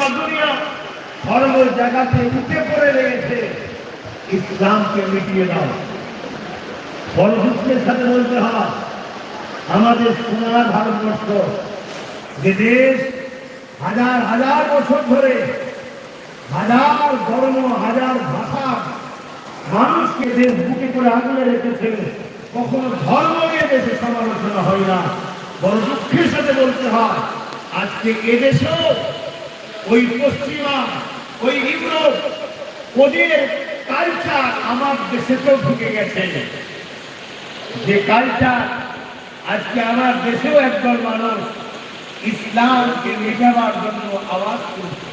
সারা দুনিয়া ধর্ম জায়গাতে উঠে পড়ে লেগেছে ইসলামকে মিটিয়ে দাও। বড় দুঃখের সাথে বলতে হয় আমাদের সোনার ভারতবর্ষ যে দেশ হাজার হাজার বছর ধরে হাজার ধর্ম হাজার ভাষা মানুষকে দেশ বুকে করে আগলে রেখেছে, কখনো ধর্ম নিয়ে দেশে সমালোচনা হয় না। বড় দুঃখের সাথে বলতে হয় আজকে এদেশেও ওই পশ্চিমা ওই ইউরোপ ওদের কালচার আমার দেশেতেও ঢুকে গেছে। যে কালচার আজকে আমার দেশেও একদল মানুষ ইসলামকে মেটাবার জন্য আওয়াজ করছে।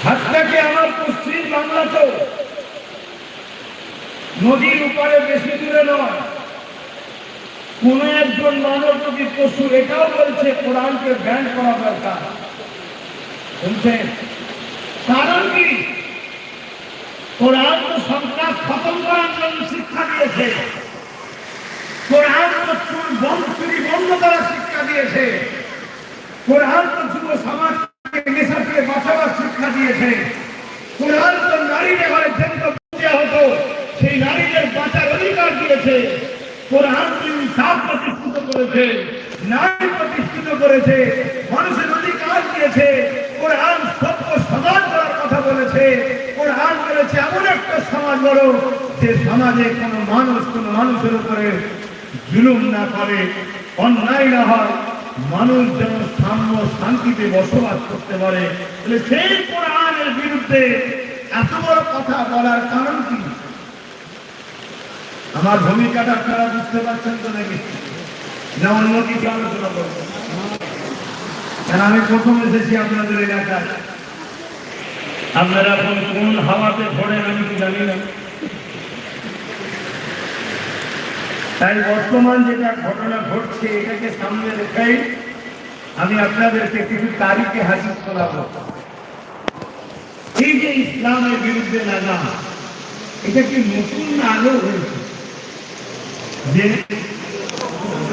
হাতটাকে আমার পশ্চিম বাংলাতেও নদীর উপরে বেশি দূরে নয়, কোন একজন মানব যদি পশু এটাও বলছে কোরআনকে ব্যান করা দরকার। শুনছেন কারণ কি? কোরআন তো সন্ত্রাস খতম করার জন্য শিক্ষা দিয়েছে, কোরআন তো চুরি বন্ধ করার শিক্ষা দিয়েছে, কোরআন তো যুব সমাজকে নেশা থেকে বাঁচাবার শিক্ষা দিয়েছে, কোরআন তো নারীদের ঘরে যেগুলো দেওয়া হতো সেই নারীদের বাঁচার অধিকার দিয়েছে, কোরআন ইনসাফ প্রতিষ্ঠিত করেছে, ন্যায় প্রতিষ্ঠিত করেছে, মানুষের অধিকার দিয়েছে, কোরআন সত্য সমাজ করার কথা বলেছে, কোরআন বলেছে এমন একটা সমাজ গড়ো যে সমাজে কোনো মানুষ কোনো মানুষের উপরে জুলুম না করে, অন্যায় না হয়, মানুষ যেন সাম্য শান্তিতে বসবাস করতে পারে। সেই কোরআনের বিরুদ্ধে এত বড় কথা বলার কারণ কি? আমার ভূমিকাটা আপনারা বুঝতে পারছেন তো নাকি? না অন্য কিছু আলোচনা করবো? কারণ আমি প্রথম এসেছি আপনাদের এলাকায়, আপনারা এখন কোন হাওয়াতে ঘোরেন আমি কি জানি না। তাই বর্তমান যেটা ঘটনা ঘটছে এটাকে সামনে রেখেই আমি আপনাদেরকে কিছু তারিখে হাজির করাবো। এই যে ইসলামের বিরুদ্ধে লাগাম, এটা কি নতুন না আগেও হয়েছে? যে